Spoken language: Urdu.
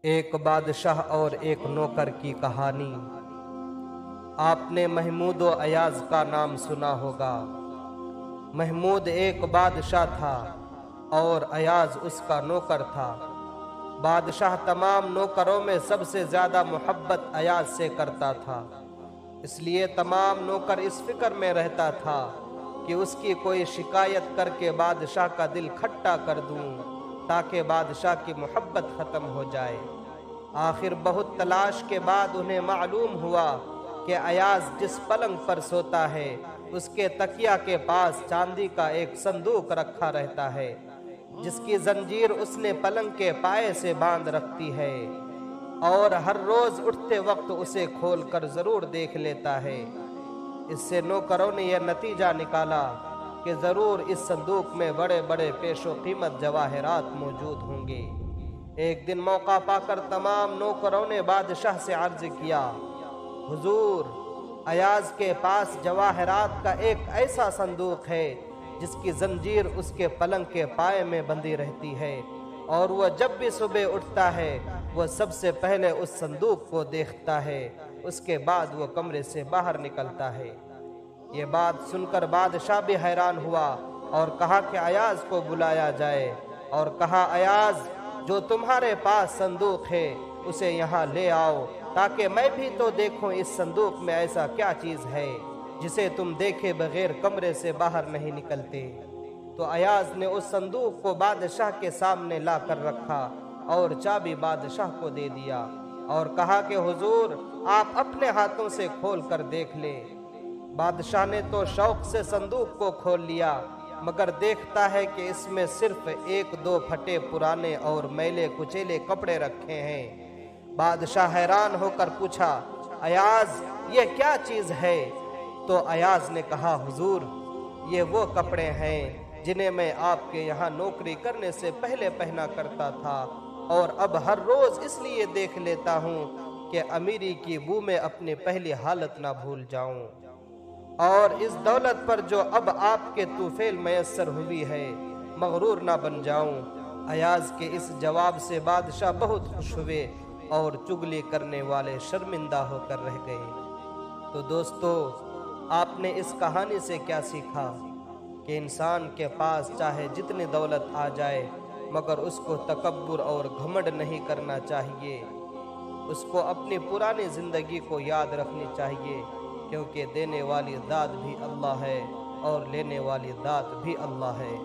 ایک بادشاہ اور ایک نوکر کی کہانی۔ آپ نے محمود و ایاز کا نام سنا ہوگا۔ محمود ایک بادشاہ تھا اور ایاز اس کا نوکر تھا۔ بادشاہ تمام نوکروں میں سب سے زیادہ محبت ایاز سے کرتا تھا، اس لیے تمام نوکر اس فکر میں رہتا تھا کہ اس کی کوئی شکایت کر کے بادشاہ کا دل کھٹا کر دوں تاکہ بادشاہ کی محبت ختم ہو جائے۔ آخر بہت تلاش کے بعد انہیں معلوم ہوا کہ ایاز جس پلنگ پر سوتا ہے اس کے تکیہ کے پاس چاندی کا ایک صندوق رکھا رہتا ہے، جس کی زنجیر اس نے پلنگ کے پائے سے باندھ رکھتی ہے اور ہر روز اٹھتے وقت اسے کھول کر ضرور دیکھ لیتا ہے۔ اس سے نوکروں نے یہ نتیجہ نکالا کہ ضرور اس صندوق میں بڑے بڑے پیش و قیمت جواہرات موجود ہوں گے۔ ایک دن موقع پا کر تمام نوکروں نے بادشاہ سے عرض کیا، حضور، ایاز کے پاس جواہرات کا ایک ایسا صندوق ہے جس کی زنجیر اس کے پلنگ کے پائے میں بندھی رہتی ہے، اور وہ جب بھی صبح اٹھتا ہے وہ سب سے پہلے اس صندوق کو دیکھتا ہے، اس کے بعد وہ کمرے سے باہر نکلتا ہے۔ یہ بات سن کر بادشاہ بھی حیران ہوا اور کہا کہ ایاز کو بلایا جائے، اور کہا، ایاز، جو تمہارے پاس صندوق ہے اسے یہاں لے آؤ تاکہ میں بھی تو دیکھوں اس صندوق میں ایسا کیا چیز ہے جسے تم دیکھے بغیر کمرے سے باہر نہیں نکلتے۔ تو ایاز نے اس صندوق کو بادشاہ کے سامنے لا کر رکھا اور چابی بادشاہ کو دے دیا اور کہا کہ حضور، آپ اپنے ہاتھوں سے کھول کر دیکھ لیں۔ بادشاہ نے تو شوق سے صندوق کو کھول لیا، مگر دیکھتا ہے کہ اس میں صرف ایک دو پھٹے پرانے اور میلے کچیلے کپڑے رکھے ہیں۔ بادشاہ حیران ہو کر پوچھا، ایاز، یہ کیا چیز ہے؟ تو ایاز نے کہا، حضور، یہ وہ کپڑے ہیں جنہیں میں آپ کے یہاں نوکری کرنے سے پہلے پہنا کرتا تھا، اور اب ہر روز اس لیے دیکھ لیتا ہوں کہ امیری کی بو میں اپنی پہلی حالت نہ بھول جاؤں، اور اس دولت پر جو اب آپ کے طوفیل میسر ہوئی ہے مغرور نہ بن جاؤں۔ ایاز کے اس جواب سے بادشاہ بہت خوش ہوئے اور چگلی کرنے والے شرمندہ ہو کر رہ گئے۔ تو دوستو، آپ نے اس کہانی سے کیا سیکھا؟ کہ انسان کے پاس چاہے جتنی دولت آ جائے مگر اس کو تکبر اور گھمنڈ نہیں کرنا چاہیے، اس کو اپنی پرانی زندگی کو یاد رکھنی چاہیے، کیونکہ دینے والی ذات بھی اللہ ہے اور لینے والی ذات بھی اللہ ہے۔